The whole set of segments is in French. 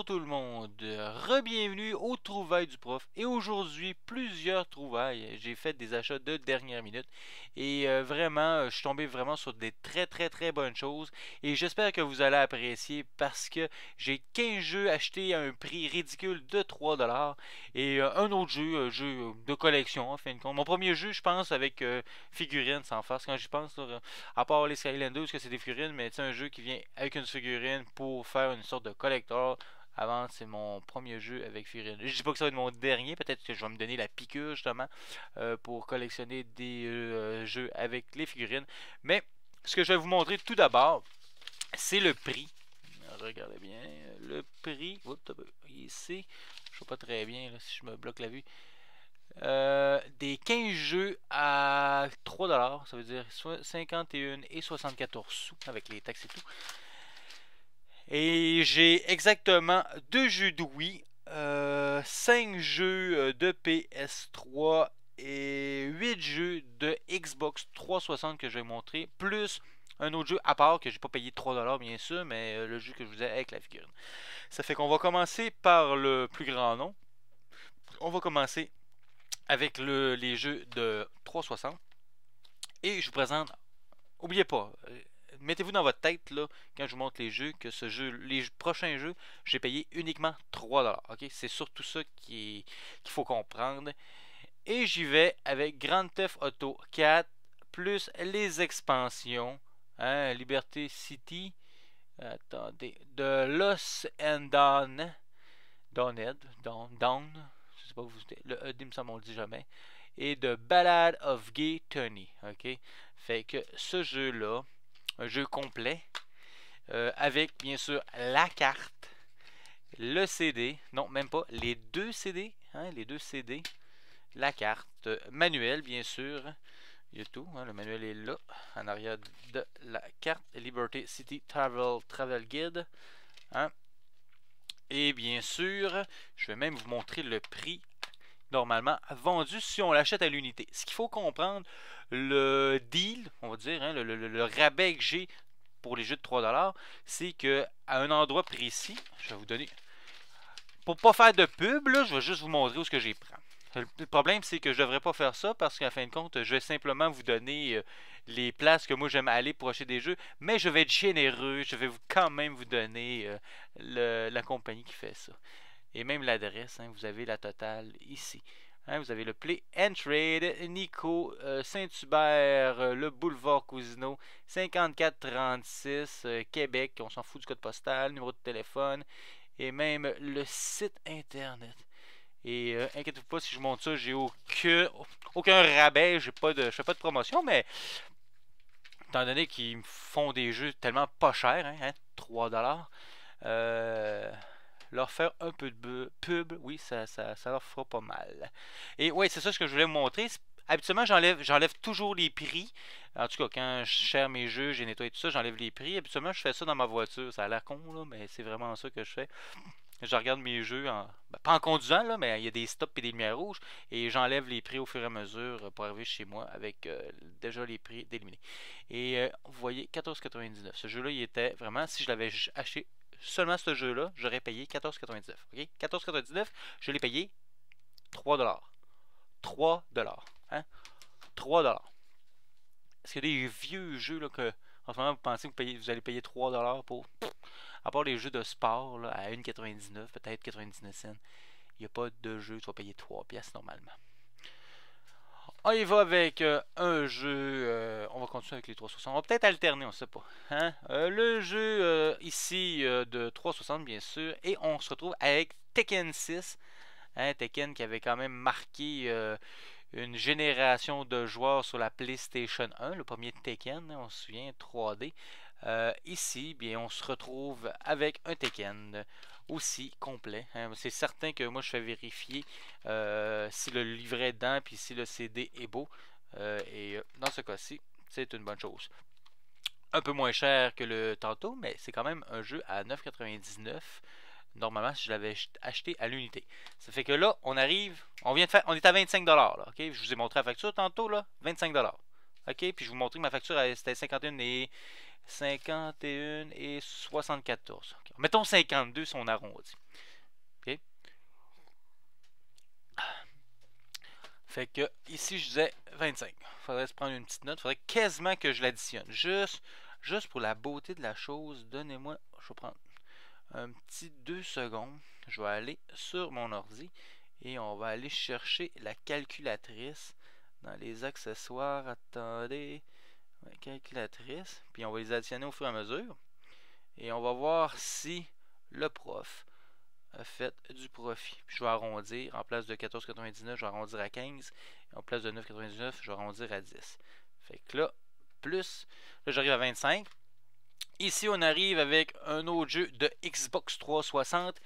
tout le monde, re-bienvenue aux trouvailles du prof. Et aujourd'hui, plusieurs trouvailles. J'ai fait des achats de dernière minute et vraiment, je suis tombé vraiment sur des très bonnes choses. Et j'espère que vous allez apprécier parce que j'ai 15 jeux achetés à un prix ridicule de 3$ et un autre jeu, jeu de collection en fin de compte. Mon premier jeu, je pense, avec figurines sans face. Quand j'y pense, là, à part les Skylanders, que c'est des figurines, mais c'est un jeu qui vient avec une figurine pour faire une sorte de collector. Avant, c'est mon premier jeu avec figurines. Je dis pas que ça va être mon dernier, peut-être que je vais me donner la piqûre justement pour collectionner des jeux avec les figurines. Mais ce que je vais vous montrer tout d'abord, c'est le prix. Regardez bien, le prix. Oups, ici, je vois pas très bien là, si je me bloque la vue. Des 15 jeux à 3$, ça veut dire 51 et 74 sous avec les taxes et tout. Et j'ai exactement 2 jeux de Wii, 5 jeux de PS3 et 8 jeux de Xbox 360 que je vais montrer, plus un autre jeu à part que j'ai pas payé 3$ bien sûr, mais le jeu que je vous ai avec la figurine. Ça fait qu'on va commencer par le plus grand nom. On va commencer avec les jeux de 360. Et je vous présente, oubliez pas, mettez-vous dans votre tête là, quand je vous montre les jeux, que les prochains jeux, j'ai payé uniquement 3$. Ok, c'est surtout ça qu'il faut comprendre. Et j'y vais avec Grand Theft Auto 4 plus les expansions, hein, Liberty City, attendez, de Lost and Dawned, je sais pas où vous le E, ça m'en dit jamais, et de Ballad of Gay Tony, ok? Fait que ce jeu-là, un jeu complet, avec bien sûr la carte, le CD, non même pas, les deux CD, hein, les deux CD, la carte, manuel bien sûr, il y a tout, hein, le manuel est là, en arrière de la carte, Liberty City Travel Guide, hein. Et bien sûr, je vais même vous montrer le prix normalement vendu si on l'achète à l'unité. Ce qu'il faut comprendre, le deal, on va dire, hein, le rabais que j'ai pour les jeux de 3$, c'est que à un endroit précis, je vais vous donner, pour pas faire de pub, là, je vais juste vous montrer où ce que j'ai pris. Le problème, c'est que je devrais pas faire ça parce qu'à fin de compte, je vais simplement vous donner les places que moi j'aime aller pour acheter des jeux, mais je vais être généreux, je vais quand même vous donner la compagnie qui fait ça. Et même l'adresse, hein, vous avez la totale ici. Hein, vous avez le Play and Trade, Nico, Saint-Hubert, le boulevard Cousineau, 5436, Québec, on s'en fout du code postal, numéro de téléphone, et même le site internet. Et inquiétez-vous pas si je montre ça, j'ai aucun rabais, je fais pas de promotion, mais étant donné qu'ils me font des jeux tellement pas chers, hein, 3$, leur faire un peu de pub, oui, ça leur fera pas mal. Et ouais, c'est ça ce que je voulais vous montrer. Habituellement, j'enlève toujours les prix. En tout cas, quand je cherche mes jeux, j'ai nettoyé tout ça, j'enlève les prix. Habituellement, je fais ça dans ma voiture. Ça a l'air con, là, mais c'est vraiment ça que je fais. Je regarde mes jeux, pas en conduisant, là, mais il y a des stops et des lumières rouges. Et j'enlève les prix au fur et à mesure pour arriver chez moi avec déjà les prix d'éliminer. Et vous voyez, 14,99. Ce jeu-là, il était vraiment, si je l'avais acheté seulement ce jeu-là, j'aurais payé 14,99. Ok? 14,99, je l'ai payé 3$. 3$. Hein? 3$. Est-ce qu'il y a des vieux jeux là, que en ce moment vous pensez que vous allez payer 3$ pour. À part les jeux de sport là, à 1,99$, peut-être 99 cents. Il n'y a pas de jeu, tu vas payer 3$ normalement. On y va avec un jeu. On va continuer avec les 360. On va peut-être alterner, on ne sait pas. Hein? Le jeu ici de 360, bien sûr. Et on se retrouve avec Tekken 6. Hein, Tekken qui avait quand même marqué une génération de joueurs sur la PlayStation 1. Le premier Tekken, on se souvient, 3D. Ici, bien, on se retrouve avec un Tekken aussi complet. Hein. C'est certain que moi je fais vérifier si le livret est dedans puis si le CD est beau. Et dans ce cas-ci, c'est une bonne chose. Un peu moins cher que le tantôt, mais c'est quand même un jeu à 9,99. Normalement, si je l'avais acheté à l'unité. Ça fait que là, on arrive, on est à 25$. Là, ok? Je vous ai montré la facture tantôt, là, 25$. Ok? Puis je vous montrais que ma facture c'était 51 et 51 et 74. Okay. Mettons 52 si on arrondit. Okay. Fait que ici je disais 25. Faudrait se prendre une petite note. Faudrait quasiment que je l'additionne. Juste pour la beauté de la chose, donnez-moi, je vais prendre un petit 2 secondes. Je vais aller sur mon ordi et on va aller chercher la calculatrice dans les accessoires. Attendez, calculatrice. Puis on va les additionner au fur et à mesure. Et on va voir si le prof a fait du profit. Puis je vais arrondir. En place de 14,99, je vais arrondir à 15. Et en place de 9,99, je vais arrondir à 10. Fait que là, plus, là j'arrive à 25. Ici, on arrive avec un autre jeu de Xbox 360.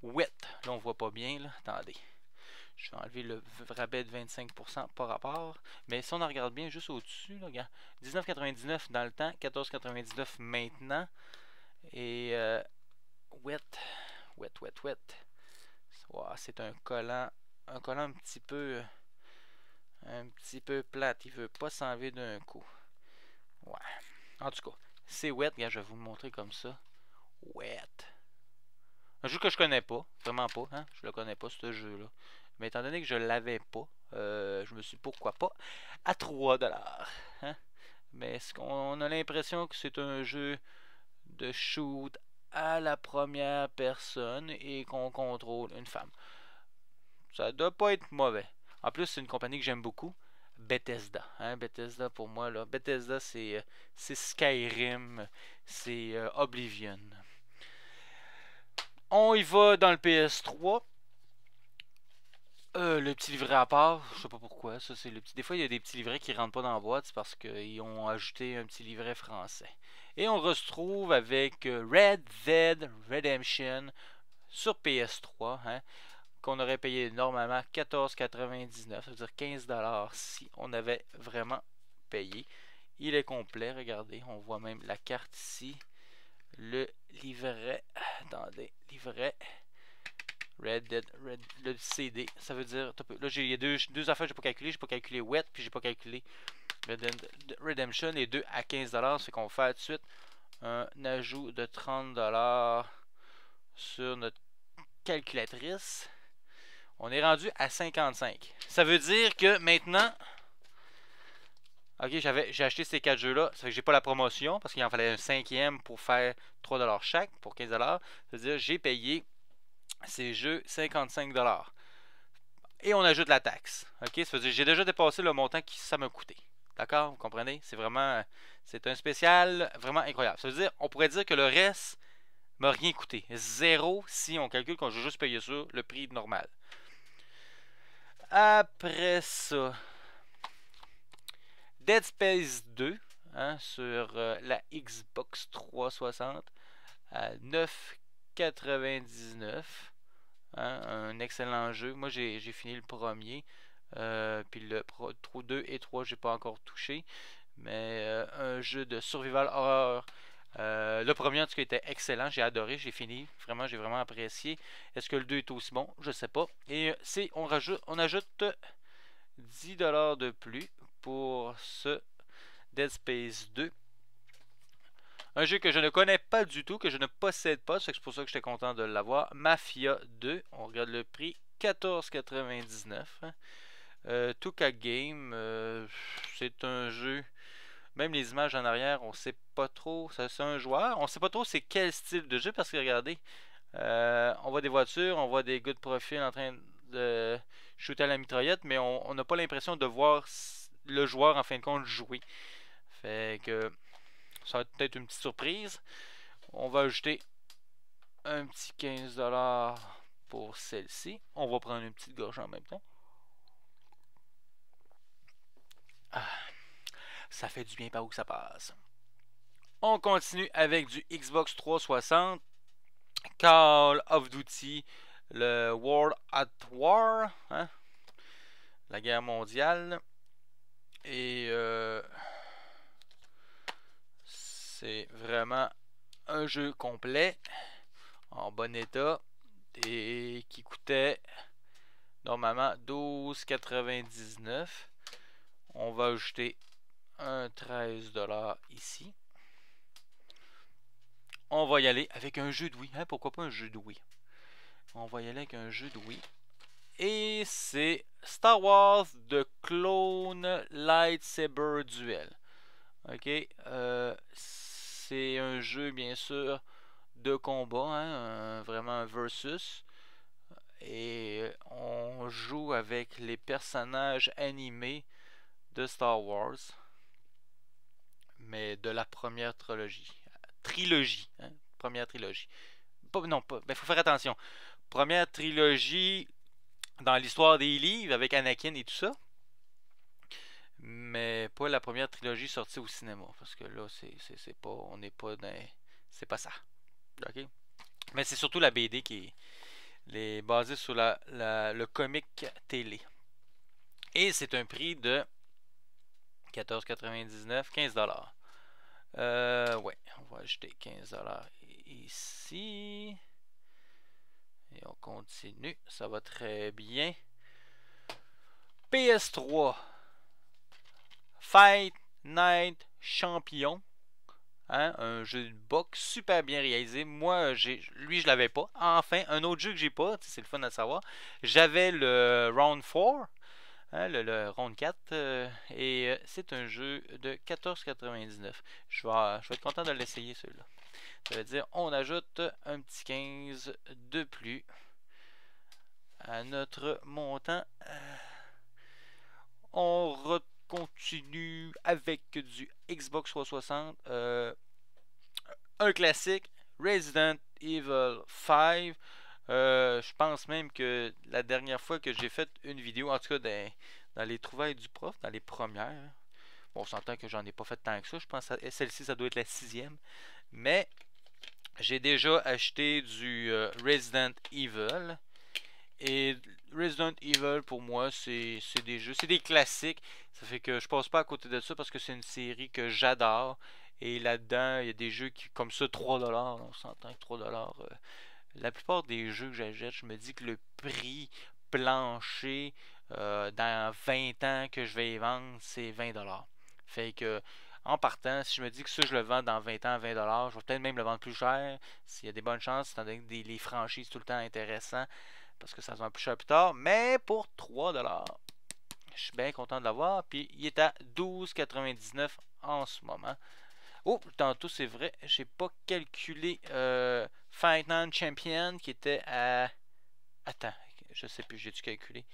Wet. Là, on voit pas bien. Là. Attendez. Je vais enlever le rabais de 25% par rapport. Mais si on regarde bien juste au-dessus, 19,99 dans le temps, 14,99 maintenant. Et wet. Wow, c'est un collant un petit peu plate. Il veut pas s'enlever d'un coup. Ouais. En tout cas, c'est wet. Regarde, je vais vous le montrer comme ça. Wet. Un jeu que je connais pas, vraiment pas, hein? Je le connais pas ce jeu-là. Mais étant donné que je l'avais pas, je me suis dit pourquoi pas à 3$. Hein? Mais est-ce qu'on a l'impression que c'est un jeu de shoot à la première personne et qu'on contrôle une femme? Ça doit pas être mauvais. En plus, c'est une compagnie que j'aime beaucoup. Bethesda. Hein? Bethesda pour moi, là. Bethesda, c'est Skyrim, c'est Oblivion. On y va dans le PS3. Le petit livret à part, je sais pas pourquoi. Ça, c'est le petit. Des fois, il y a des petits livrets qui rentrent pas dans la boîte, c'est parce qu'ils ont ajouté un petit livret français. Et on se retrouve avec Red Dead Redemption sur PS3, hein, qu'on aurait payé normalement 14,99, c'est-à-dire 15$ si on avait vraiment payé. Il est complet, regardez, on voit même la carte ici. Le livret, attendez, livret Red Dead, le CD, ça veut dire, là il y a deux affaires que j'ai pas calculé, j'ai pas calculé Wet, puis j'ai pas calculé Red Dead Redemption, les deux à 15$, c'est qu'on va faire tout de suite un ajout de 30$ sur notre calculatrice. On est rendu à 55. Ça veut dire que maintenant, ok, j'ai acheté ces 4 jeux là, ça fait que j'ai pas la promotion parce qu'il en fallait un cinquième pour faire 3$ chaque pour 15$. Ça veut dire que j'ai payé ces jeux 55$. Et on ajoute la taxe. Ok, ça veut dire que j'ai déjà dépassé le montant que ça m'a coûté. D'accord, vous comprenez? C'est vraiment, c'est un spécial vraiment incroyable. Ça veut dire, on pourrait dire que le reste m'a rien coûté. Zéro si on calcule qu'on a juste payé ça le prix normal. Après ça, Dead Space 2 hein, sur la Xbox 360 à 9,99. Hein, un excellent jeu. Moi, j'ai fini le premier. Puis le 2 et 3, j'ai pas encore touché. Mais un jeu de survival horror. Le premier, en tout cas, était excellent. J'ai adoré. J'ai fini. Vraiment, j'ai vraiment apprécié. Est-ce que le 2 est aussi bon? Je sais pas. Et on ajoute 10$ de plus pour ce Dead Space 2. Un jeu que je ne connais pas du tout, que je ne possède pas, c'est pour ça que j'étais content de l'avoir. Mafia 2, on regarde le prix, 14,99. Tuka Game, c'est un jeu, même les images en arrière, on sait pas trop, c'est un joueur, on sait pas trop c'est quel style de jeu, parce que regardez, on voit des voitures, on voit des gars de profil en train de shooter à la mitraillette, mais on n'a pas l'impression de voir le joueur en fin de compte jouer. Fait que ça va être peut-être une petite surprise. On va ajouter un petit 15$ pour celle-ci. On va prendre une petite gorgée en même temps. Ah, ça fait du bien par où que ça passe. On continue avec du Xbox 360. Call of Duty, le World at War. Hein? La guerre mondiale. Et c'est vraiment un jeu complet en bon état et qui coûtait normalement 12,99. On va ajouter un 13$ ici. on va y aller avec un jeu de Wii. Hein, pourquoi pas un jeu de Wii? On va y aller avec un jeu de Wii. Et c'est Star Wars The Clone Lightsaber Duel. Ok, c'est un jeu bien sûr de combat, hein, vraiment un versus. Et on joue avec les personnages animés de Star Wars, mais de la première trilogie, hein, première trilogie. Non, pas, ben faut faire attention. Première trilogie dans l'histoire des livres avec Anakin et tout ça, mais pas la première trilogie sortie au cinéma, parce que là c'est pas, on n'est pas dans, c'est pas ça. Ok. Mais c'est surtout la BD qui est basée sur le comic télé. Et c'est un prix de 14,99, 15$. Ouais, on va ajouter 15$ ici. Et on continue, ça va très bien. PS3 Fight Night Champion. Hein, un jeu de boxe super bien réalisé. Moi, lui, je l'avais pas. Enfin, un autre jeu que j'ai pas, c'est le fun à savoir. J'avais le Round 4, hein, le Round 4, et c'est un jeu de 14,99. Je vais être content de l'essayer, celui-là. Ça veut dire on ajoute un petit 15 de plus à notre montant. On continue avec du Xbox 360. Un classique, Resident Evil 5. Je pense même que la dernière fois que j'ai fait une vidéo, en tout cas dans les trouvailles du prof, dans les premières, bon, on s'entend que j'en ai pas fait tant que ça. Je pense que celle-ci, ça doit être la 6e. Mais j'ai déjà acheté du Resident Evil. Et Resident Evil, pour moi, c'est des jeux, c'est des classiques. Ça fait que je passe pas à côté de ça parce que c'est une série que j'adore. Et là-dedans, il y a des jeux qui, comme ça, 3$. On s'entend que 3$. La plupart des jeux que j'achète, je me dis que le prix plancher dans 20 ans que je vais y vendre, c'est 20$. Fait que, en partant, si je me dis que ça, je le vends dans 20 ans à 20$, je vais peut-être même le vendre plus cher. S'il y a des bonnes chances, étant donné que les franchises tout le temps intéressant, parce que ça se vend plus cher plus tard. Mais pour 3$, je suis bien content de l'avoir. Puis il est à 12,99$ en ce moment. Oh, tantôt c'est vrai, j'ai pas calculé Fight Night Champion qui était à... Attends, je sais plus, j'ai-tu calculé?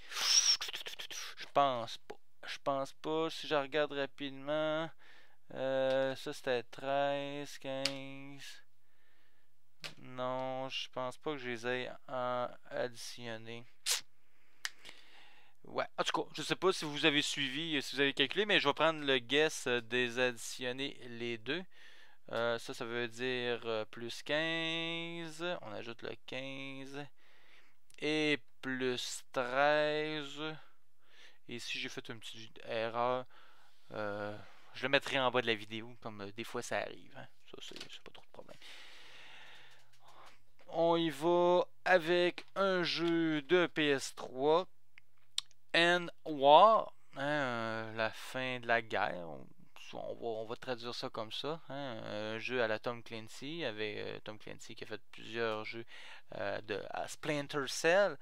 Je pense pas. Je pense pas. Si je regarde rapidement, ça c'était 13, 15... Non, je pense pas que je les ai additionnés. Ouais, en tout cas, je sais pas si vous avez suivi, si vous avez calculé, mais je vais prendre le guess des additionner les deux. Ça veut dire plus 15. On ajoute le 15. Et plus 13. Et si j'ai fait une petite erreur, je le mettrai en bas de la vidéo, comme des fois ça arrive. Hein. Ça, c'est pas trop de problème. On y va avec un jeu de PS3. End War, hein, la fin de la guerre. On va traduire ça comme ça. Hein, un jeu à la Tom Clancy, avec Tom Clancy qui a fait plusieurs jeux à Splinter Cell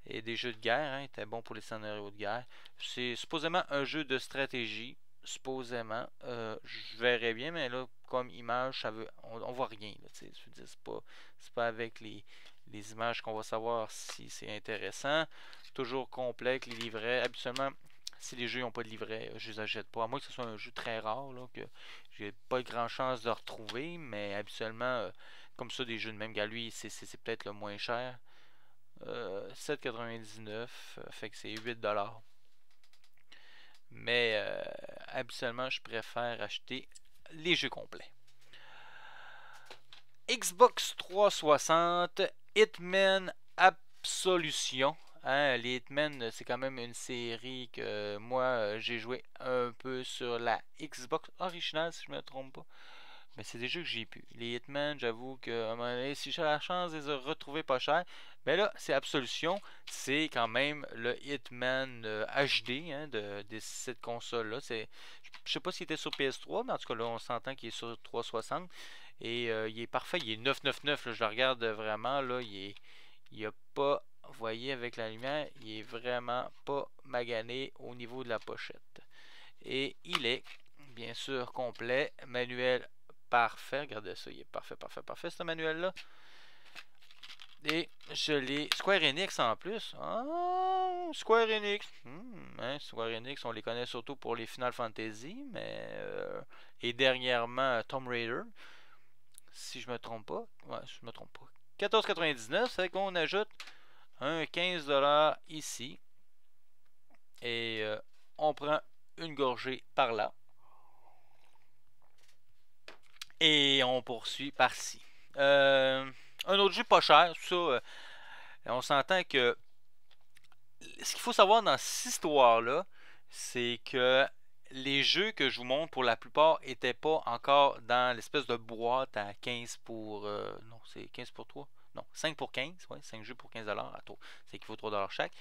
et des jeux de guerre. Hein, il était bon pour les scénarios de guerre. C'est supposément un jeu de stratégie. Supposément, je verrais bien, mais là, comme image, on voit rien. C'est pas avec les images qu'on va savoir si c'est intéressant. Toujours complet avec les livrets. Habituellement, si les jeux n'ont pas de livret, je les achète pas. À moins que ce soit un jeu très rare, là, que j'ai pas grand chance de retrouver. Mais habituellement, comme ça, des jeux de même gars, lui, c'est peut-être le moins cher. 7,99, fait que c'est 8$. Mais habituellement, je préfère acheter les jeux complets. Xbox 360, Hitman Absolution. Hein, les Hitman, c'est quand même une série que moi, j'ai joué un peu sur la Xbox originale, si je me trompe pas. Mais c'est des jeux que j'ai pu. Les Hitman, j'avoue que si j'ai la chance de les retrouver pas cher, mais là, c'est Absolution. C'est quand même le Hitman HD hein, de cette console-là. Je sais pas s'il était sur PS3, mais en tout cas, là, on s'entend qu'il est sur 360. Et il est parfait, il est 999, là, je le regarde vraiment, là, il a pas, vous voyez avec la lumière, il est vraiment pas magané au niveau de la pochette. Et il est, bien sûr, complet, manuel parfait, regardez ça, il est parfait, parfait, parfait, ce manuel-là. Et je l'ai Square Enix en plus. Ah, Square Enix. Hein, Square Enix, on les connaît surtout pour les Final Fantasy, mais et dernièrement Tomb Raider, si je me trompe pas. Ouais, je me trompe pas. 14,99, c'est qu'on ajoute un 15$ ici et on prend une gorgée par là et on poursuit par-ci. Un autre jeu pas cher, ça. On s'entend que ce qu'il faut savoir dans cette histoire-là, c'est que les jeux que je vous montre, pour la plupart, n'étaient pas encore dans l'espèce de boîte à 15 pour... non, c'est 15 pour 3. Non, 5 pour 15. Ouais, 5 jeux pour 15$. C'est qu'il faut 3$ chaque.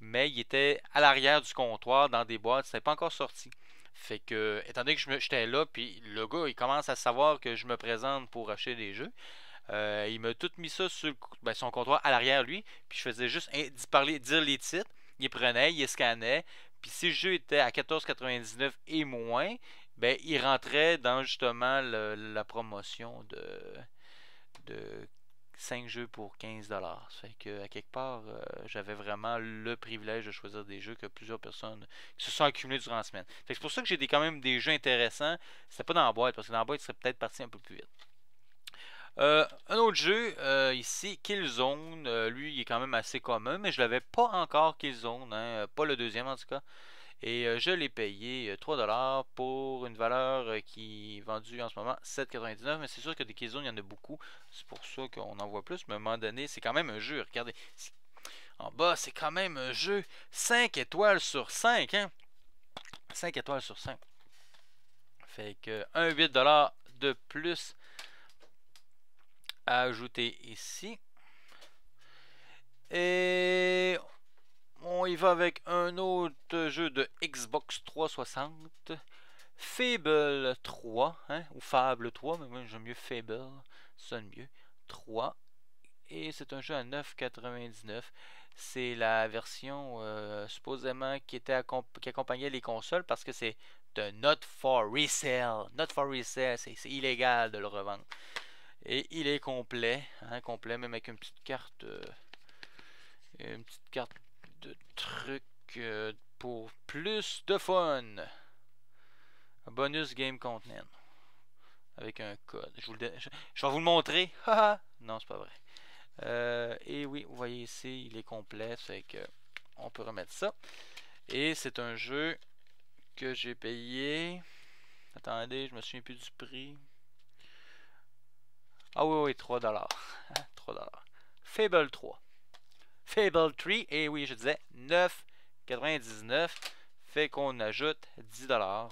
Mais ils étaient à l'arrière du comptoir, dans des boîtes. Ça n'est pas encore sorti. Fait que, étant donné que j'étais là, puis le gars, il commence à savoir que je me présente pour acheter des jeux. Il m'a tout mis ça sur son comptoir à l'arrière, lui. Puis je faisais juste dire les titres. Il prenait, il scannait. Puis si le jeu était à 14,99 et moins, ben il rentrait dans justement la promotion de 5 jeux pour 15$. Ça fait que à quelque part, j'avais vraiment le privilège de choisir des jeux que plusieurs personnes qui se sont accumulés durant la semaine. Fait que c'est pour ça que j'ai quand même des jeux intéressants. C'était pas dans la boîte, parce que dans la boîte, il serait peut-être parti un peu plus vite. Un autre jeu ici, Killzone, lui il est quand même assez commun, mais je l'avais pas encore Killzone, hein, pas le deuxième en tout cas. Et je l'ai payé 3$ pour une valeur qui est vendue en ce moment 7,99$. Mais c'est sûr que des Killzone, il y en a beaucoup. C'est pour ça qu'on en voit plus. Mais à un moment donné, c'est quand même un jeu. Regardez, en bas, c'est quand même un jeu 5 étoiles sur 5. Hein? 5 étoiles sur 5. Fait que 1,8$ de plus à ajouter ici. Et on y va avec un autre jeu de Xbox 360. Fable 3, hein, ou Fable 3, mais moi j'aime mieux Fable, ça sonne mieux. 3. Et c'est un jeu à 9,99$. C'est la version supposément qui accompagnait les consoles parce que c'est de not for resale. Not for resale, c'est illégal de le revendre. Et il est complet, hein, complet, même avec une petite carte de trucs pour plus de fun. Un bonus game content avec un code. Je vais vous le montrer. Non, c'est pas vrai. Et oui, vous voyez ici, il est complet, c'est que on peut remettre ça. Et c'est un jeu que j'ai payé. Attendez, je me souviens plus du prix. Ah oui, oui, 3$. 3$. Fable 3. Fable 3, et oui, je disais 9,99$. Fait qu'on ajoute 10$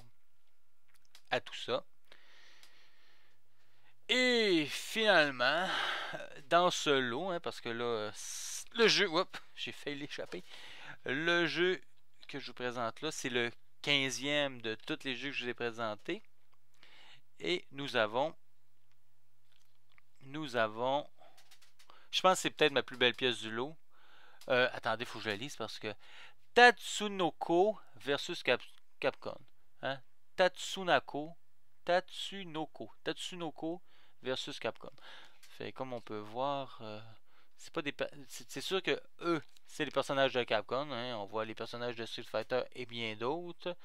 à tout ça. Et finalement, dans ce lot, hein, parce que là, le jeu, j'ai failli l'échapper. Le jeu que je vous présente là, c'est le 15e de tous les jeux que je vous ai présentés. Et nous avons, je pense que c'est peut-être ma plus belle pièce du lot. Attendez, il faut que je la lise parce que Tatsunoko versus Capcom. Hein? Tatsunoko versus Capcom. Fait comme on peut voir, c'est sûr que eux, c'est les personnages de Capcom. Hein? On voit les personnages de Street Fighter et bien d'autres.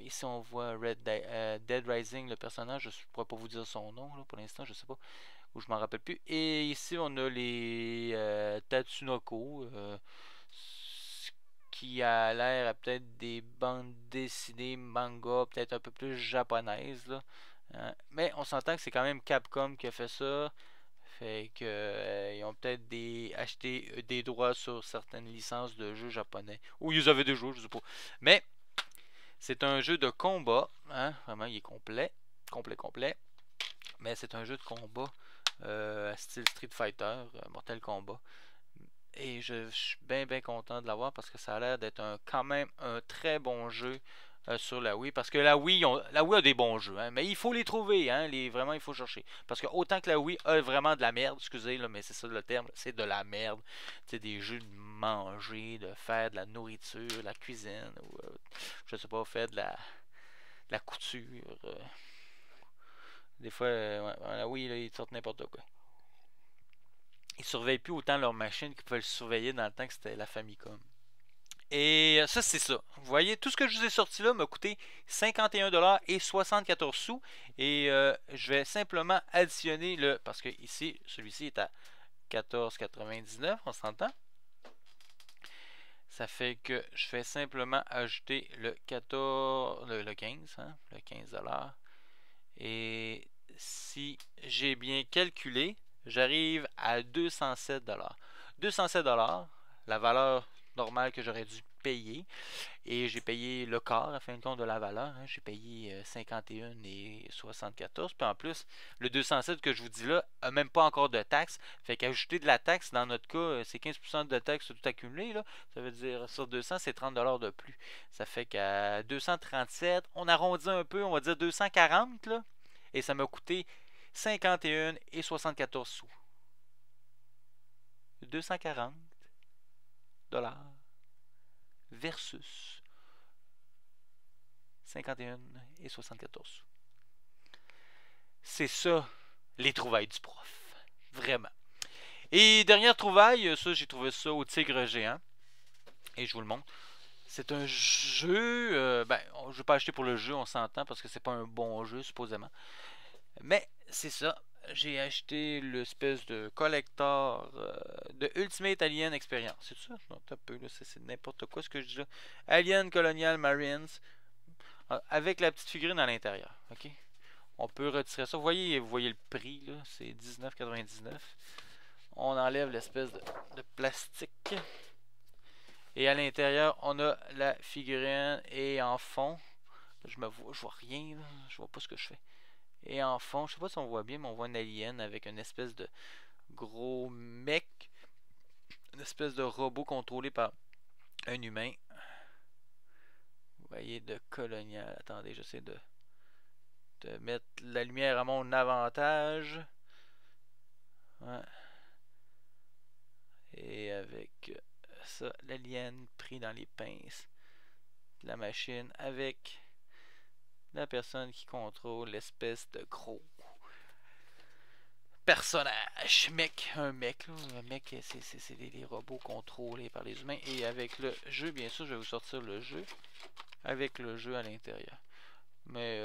Ici, on voit Dead Rising, le personnage. Je ne pourrais pas vous dire son nom là, pour l'instant, je sais pas. Ou je m'en rappelle plus. Et ici, on a les Tatsunoko. Qui a l'air à peut-être des bandes dessinées, manga, peut-être un peu plus japonaises. Là. Hein? Mais on s'entend que c'est quand même Capcom qui a fait ça. Fait que ils ont peut-être acheté des droits sur certaines licences de jeux japonais. Ou ils avaient des jeux, je sais pas. Mais c'est un jeu de combat. Hein? Vraiment, il est complet. Complet. Mais c'est un jeu de combat style Street Fighter, Mortal Kombat. Et je suis bien content de l'avoir parce que ça a l'air d'être quand même un très bon jeu sur la Wii. Parce que la Wii, la Wii a des bons jeux, hein, mais il faut les trouver, hein, vraiment il faut chercher. Parce que autant que la Wii a vraiment de la merde, excusez, là, mais c'est ça le terme, c'est de la merde. C'est des jeux de manger, de faire de la nourriture, de la cuisine, ou je sais pas, faire de la couture. Des fois, ouais, la Wii, là, ils sortent n'importe quoi. Ils surveillent plus autant leur machine qu'ils pouvaient le surveiller dans le temps que c'était la Famicom. Et ça, c'est ça. Vous voyez, tout ce que je vous ai sorti là m'a coûté 51$ et 74 sous. Et je vais simplement additionner le... Parce que ici, celui-ci est à 14,99, on s'entend. Ça fait que je vais simplement ajouter le 14... le 15, hein, le 15$. Et si j'ai bien calculé, j'arrive à 207$. 207$, la valeur normale que j'aurais dû payer. Et j'ai payé le quart à fin de compte de la valeur. Hein. J'ai payé 51 et 74. Puis en plus, le 207 que je vous dis là n'a même pas encore de taxe. Fait qu'ajouter de la taxe, dans notre cas, c'est 15% de taxe tout accumulé. Là. Ça veut dire sur 200, c'est 30$ de plus. Ça fait qu'à 237, on arrondit un peu, on va dire 240. Là, et ça m'a coûté 51 et 74 sous. 240$ versus 51 et 74 sous. C'est ça, les trouvailles du prof. Vraiment. Et dernière trouvaille, ça j'ai trouvé ça au Tigre Géant. Et je vous le montre. C'est un jeu, ben, je ne vais pas acheter pour le jeu, on s'entend, parce que c'est pas un bon jeu, supposément. Mais c'est ça. J'ai acheté l'espèce de collector de Ultimate Alien Experience. C'est ça? Non, un peu, c'est n'importe quoi ce que je dis là. Alien Colonial Marines. Avec la petite figurine à l'intérieur. Ok? On peut retirer ça. Vous voyez le prix, là. C'est 19,99. On enlève l'espèce de plastique. Et à l'intérieur, on a la figurine. Et en fond, je vois rien, là. Je vois pas ce que je fais. Et en fond, je sais pas si on voit bien, mais on voit un alien avec une espèce de gros mec. Une espèce de robot contrôlé par un humain. Vous voyez, de colonial. Attendez, j'essaie de mettre la lumière à mon avantage. Ouais. Et avec ça, l'alien pris dans les pinces de la machine avec la personne qui contrôle l'espèce de gros personnage. Un mec, là. Un mec, c'est des robots contrôlés par les humains. Et avec le jeu, bien sûr, je vais vous sortir le jeu. Avec le jeu à l'intérieur. Mais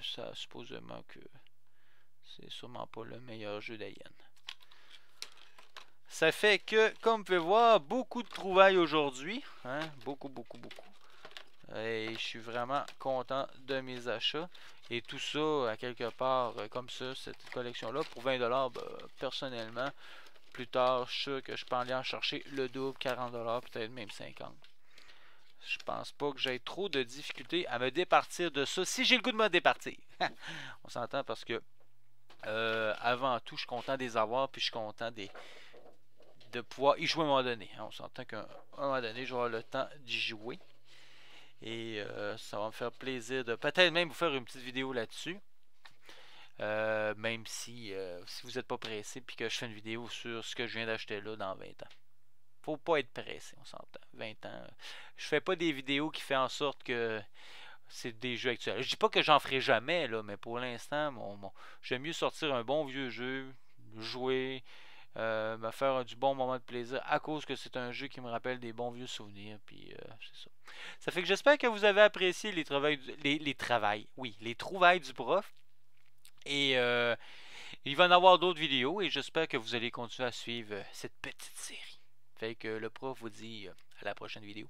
ça supposément que c'est sûrement pas le meilleur jeu d'Alien. Ça fait que, comme vous pouvez voir, beaucoup de trouvailles aujourd'hui. Hein? Beaucoup. Et je suis vraiment content de mes achats. Et tout ça, à quelque part, comme ça, cette collection-là, pour 20$, ben, personnellement, plus tard, je suis sûr que je peux aller en chercher le double, 40$, peut-être même 50$. Je pense pas que j'ai trop de difficultés à me départir de ça, si j'ai le goût de me départir. On s'entend parce que, avant tout, je suis content des avoir, puis je suis content de pouvoir y jouer à un moment donné. On s'entend qu'à un moment donné, je vais avoir le temps d'y jouer. Et ça va me faire plaisir de peut-être même vous faire une petite vidéo là-dessus. Même si vous n'êtes pas pressé puis que je fais une vidéo sur ce que je viens d'acheter là dans 20 ans. Faut pas être pressé, on s'entend. 20 ans. Je fais pas des vidéos qui font en sorte que c'est des jeux actuels. Je dis pas que j'en ferai jamais, là, mais pour l'instant, j'aime mieux sortir un bon vieux jeu, jouer, me faire du bon moment de plaisir à cause que c'est un jeu qui me rappelle des bons vieux souvenirs. Puis c'est ça. Ça fait que j'espère que vous avez apprécié les trouvailles du prof. Et il va y en avoir d'autres vidéos et j'espère que vous allez continuer à suivre cette petite série. Fait que le prof vous dit à la prochaine vidéo.